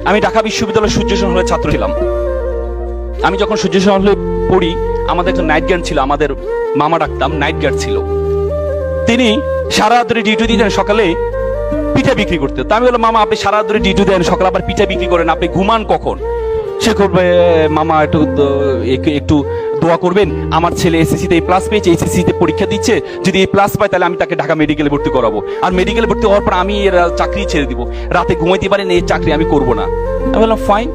আমি ঢাকা বিশ্ববিদ্যালয়ের সূর্যসেন হলের ছাত্র ছিলাম। আমি যখন সূর্যসেন হলে পড়ি, আমাদের একটা নাইট গার্ড ছিল, আমাদের মামা ডাকতাম, নাইট গার্ড ছিল। তিনি সারা রাত ধরে ডিউটি দিতেন, সকালে পিঠা বিক্রি করতে। তা আমি বললাম, মামা আপনি সারা রাত ধরে ডিউটি দেন, সকালে আবার পিঠা বিক্রি করেন, আপনি ঘুমান কখন? সে করবে, মামা একটু একটু দোয়া করবেন, আমার ছেলে এসএসসিতে এই প্লাস পেয়েছে, এসএসসিতে পরীক্ষা দিচ্ছে, যদি এই প্লাস পায় তাহলে আমি তাকে ঢাকা মেডিকেলে ভর্তি করাবো, আর মেডিকেলে ভর্তি হওয়ার পর আমি এর চাকরি ছেড়ে দিব, রাতে ঘুমাইতে পারেন, এই চাকরি আমি করবো না। আমি বললাম ফাইন।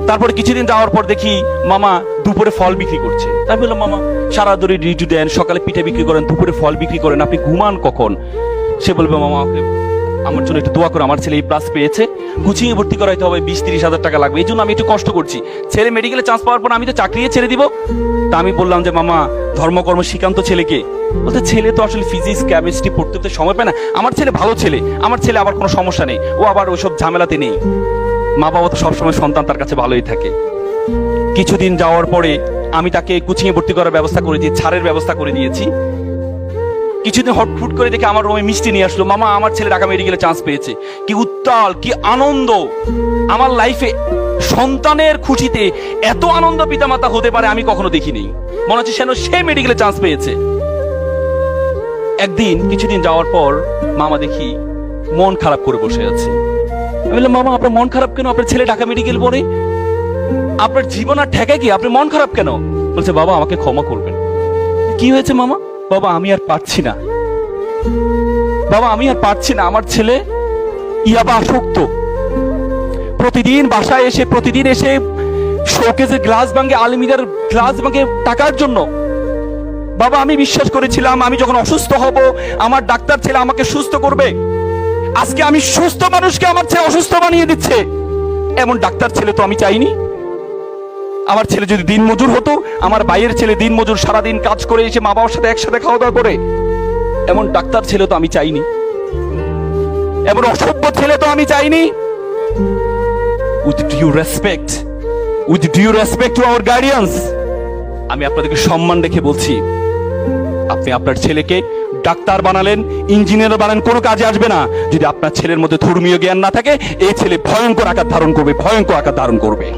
তারপরে কিছুদিন যাওয়ার পর দেখি মামা দুপুরে ফল বিক্রি করছে। তাই বললাম, মামা সারা ধরে ডিউটি দেন, সকালে পিঠা বিক্রি করেন, দুপুরে ফল বিক্রি করেন, আপনি ঘুমান কখন? সে বলবে, মামা আমার জন্য একটু দোয়া করে, আমার ছেলে এই প্লাস পেয়েছে, কোচিং এ ভর্তি করাইতে হবে, 20-30 হাজার টাকা লাগবে, এই জন্য আমি একটু কষ্ট করছি, ছেলে মেডিকেলে চান্স পাওয়ার পর আমি তো চাকরি ছেড়ে দিব। তা আমি বললাম যে, মামা ধর্মকর্ম শিখান্ত ছেলেকে। বলতে, ছেলে তো আসলে ফিজিক্স কেমিস্ট্রি পড়তে সময় পায় না, আমার ছেলে ভালো ছেলে, আমার ছেলে আবার কোনো সমস্যা নেই, ও আবার ওইসব ঝামেলাতে নেই। মা বাবা তো সবসময় সন্তান তার কাছে ভালোই থাকে। কিছুদিন যাওয়ার পরে আমি তাকে কোচিং এ ভর্তি করার ব্যবস্থা করে দিয়েছি, ছাড়ের ব্যবস্থা করে দিয়েছি। কিছুদিন হটফুট করে দেখে আমার রুমে মিষ্টি নিয়ে আসলো, মামা আমার ছেলে ঢাকা মেডিকেলে চান্স পেয়েছে। কি উত্তাল, কি আনন্দ! আমার লাইফে সন্তানের খুশিতে এত আনন্দ পিতামাতা হতে পারে আমি কখনো দেখিনি। মনে হচ্ছে যেন সে মেডিকেলে চান্স পেয়েছে। একদিন কিছুদিন যাওয়ার পর মামা দেখি মন খারাপ করে বসে আছে। আমি বললাম, মামা আপনার মন খারাপ কেন? আপনার ছেলে ঢাকা মেডিকেল পড়ে, আপনার জীবন আর ঠেকে কি, আপনি মন খারাপ কেন? বলছে, বাবা আমাকে ক্ষমা করবেন। কি হয়েছে মামা? বাবা আমি আর পারছি না, বাবা আমি আর পারছি না, আমার ছেলে ইয়াবা আসক্ত, প্রতিদিন বাসায় এসে শোকেজের গ্লাস ভাঙে, আলমিরার গ্লাস ভাঙে টাকার জন্য। বাবা আমি বিশ্বাস করেছিলাম আমি যখন অসুস্থ হব আমার ডাক্তার ছেলে আমাকে সুস্থ করবে, আজকে আমি সুস্থ মানুষকে আমার ছেলে অসুস্থ বানিয়ে দিচ্ছে। এমন ডাক্তার ছেলে তো আমি চাইনি। আমার ছেলে যদি দিন মজুর হতো, আমার ভাইয়ের ছেলে দিন মজুর, সারাদিন কাজ করে এসে মা বাবার সাথে একসাথে খাওয়া দাওয়া করে, এমন ডাক্তার ছেলে তো আমি চাইনি, এমন অসভ্য ছেলে তো আমি চাইনি। With due respect to our guardians, আমি আপনাদেরকে সম্মান রেখে বলছি, আপনি আপনার ছেলেকে ডাক্তার বানালেন, ইঞ্জিনিয়ার বানালেন, কোনো কাজে আসবে না যদি আপনার ছেলের মধ্যে ধর্মীয় জ্ঞান না থাকে। এই ছেলে ভয়ঙ্কর আকার ধারণ করবে, ভয়ঙ্কর আকার ধারণ করবে।